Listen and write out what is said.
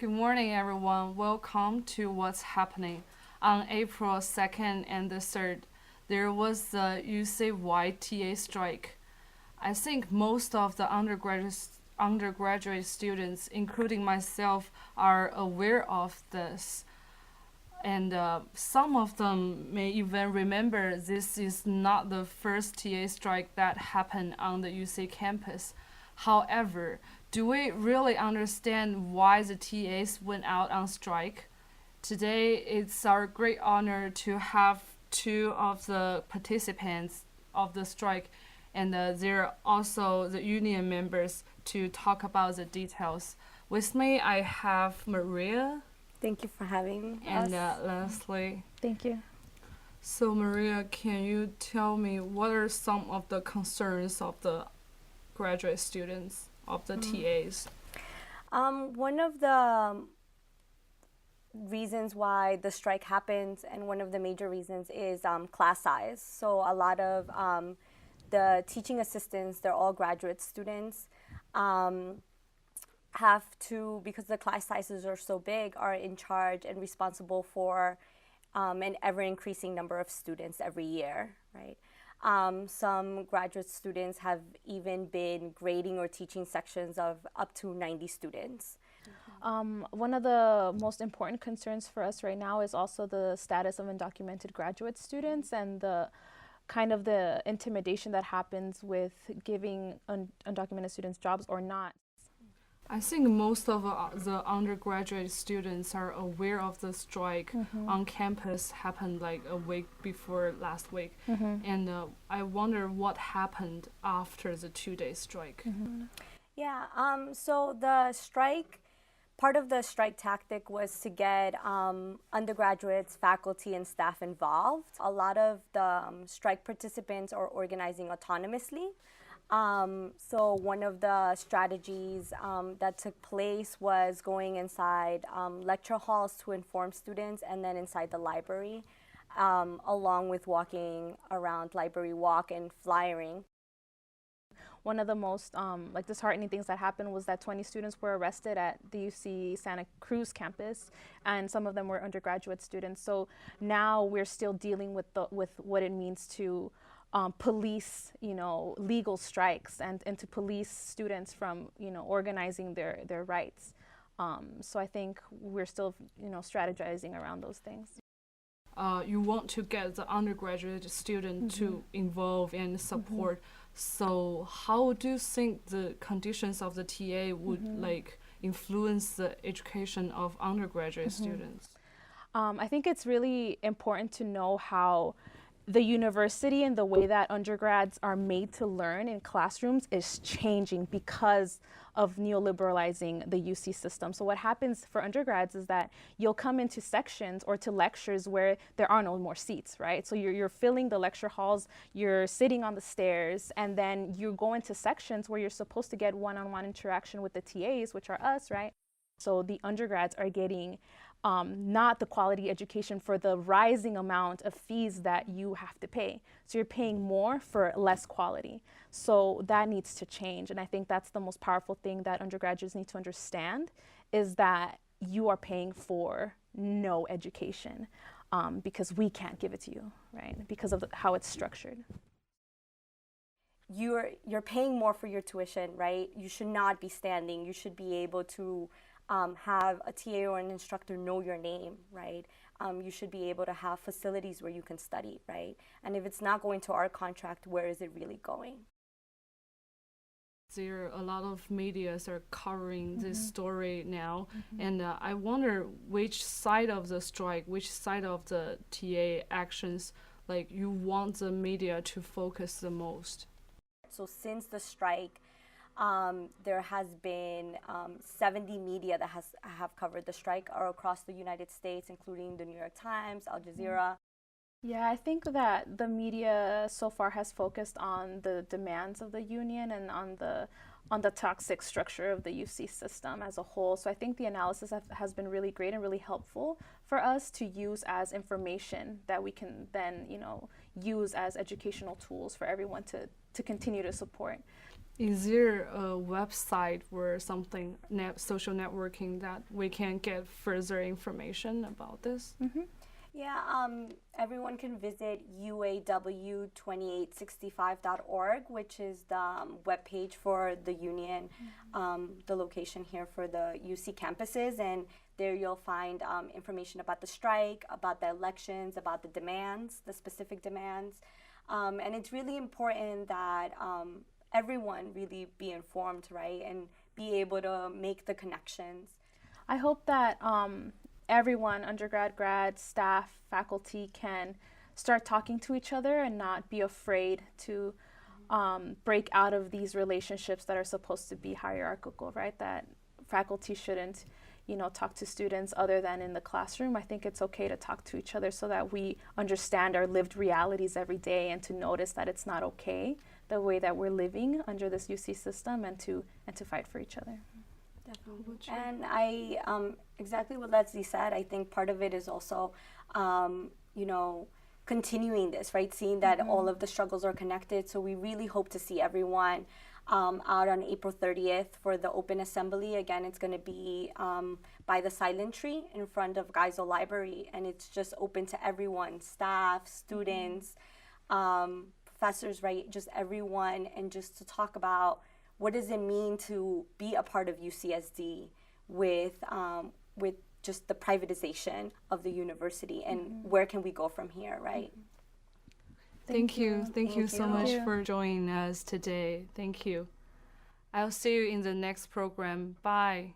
Good morning, everyone. Welcome to What's Happening. On April 2nd and the 3rd, there was the UC-wide TA strike. I think most of the undergraduate students, including myself, are aware of this. And some of them may even remember this is not the first TA strike that happened on the UC campus. However, do we really understand why the TAs went out on strike? Today, it's our great honor to have two of the participants of the strike, and they're also the union members to talk about the details. With me, I have Maria. Thank you for having and us. Leslie. Thank you. So Maria, can you tell me what are some of the concerns of the graduate students, of the TAs? One of the reasons why the strike happens, and one of the major reasons, is class size. So a lot of the teaching assistants, they're all graduate students, have to, because the class sizes are so big, are in charge and responsible for an ever-increasing number of students every year, right? Some graduate students have even been grading or teaching sections of up to 90 students. One of the most important concerns for us right now is also the status of undocumented graduate students and the kind of the intimidation that happens with giving undocumented students jobs or not. I think most of the undergraduate students are aware of the strike on campus happened like a week before last week. And I wonder what happened after the 2-day strike. Yeah, so the strike, part of the strike tactic was to get undergraduates, faculty, and staff involved. A lot of the strike participants are organizing autonomously. So one of the strategies that took place was going inside lecture halls to inform students, and then inside the library, along with walking around Library Walk and flyering. One of the most disheartening things that happened was that 20 students were arrested at the UC Santa Cruz campus, and some of them were undergraduate students. So now we're still dealing with what it means to police, legal strikes and to police students from, organizing their rights. So I think we're still, strategizing around those things. You want to get the undergraduate student to involve and support. So how do you think the conditions of the TA would influence the education of undergraduate students? I think it's really important to know how the university and the way that undergrads are made to learn in classrooms is changing because of neoliberalizing the UC system. So what happens for undergrads is that you'll come into sections or to lectures where there are no more seats, right? So you're filling the lecture halls, you're sitting on the stairs, and then you go into sections where you're supposed to get one-on-one interaction with the TAs, which are us, right? So the undergrads are getting not the quality education for the rising amount of fees that you have to pay. So you're paying more for less quality. So that needs to change. And I think that's the most powerful thing that undergraduates need to understand, is that you are paying for no education because we can't give it to you, right? Because of how it's structured. You're paying more for your tuition, right? You should not be standing. You should be able to have a TA or an instructor know your name, right? You should be able to have facilities where you can study, right? And if it's not going to our contract, where is it really going? There are a lot of medias are covering this story now, and I wonder which side of the strike, which side of the TA actions, you want the media to focus the most. So since the strike, there has been 70 media that have covered the strike across the United States, including the New York Times, Al Jazeera. Yeah, I think that the media so far has focused on the demands of the union and on the toxic structure of the UC system as a whole. So I think the analysis has been really great and really helpful for us to use as information that we can then, use as educational tools for everyone to continue to support. Is there a website or something, social networking, that we can get further information about this? Yeah, everyone can visit uaw2865.org, which is the webpage for the union, the location here for the UC campuses. And there you'll find information about the strike, about the elections, about the demands, the specific demands. And it's really important that everyone really be informed, right? And be able to make the connections. I hope that everyone, undergrad, grad, staff, faculty, can start talking to each other and not be afraid to break out of these relationships that are supposed to be hierarchical, right? That faculty shouldn't, talk to students other than in the classroom. I think it's okay to talk to each other so that we understand our lived realities every day, and to notice that it's not okay the way that we're living under this UC system, and to fight for each other. Definitely. And I, exactly what Leslie said, I think part of it is also, continuing this, right? Seeing that all of the struggles are connected. So we really hope to see everyone out on April 30th for the open assembly. Again, it's going to be by the Silent Tree in front of Geisel Library. And it's just open to everyone, staff, students, professors, right? Just everyone. And just to talk about what does it mean to be a part of UCSD with just the privatization of the university, and where can we go from here, right? Thank you so much for joining us today. Thank you. I'll see you in the next program. Bye.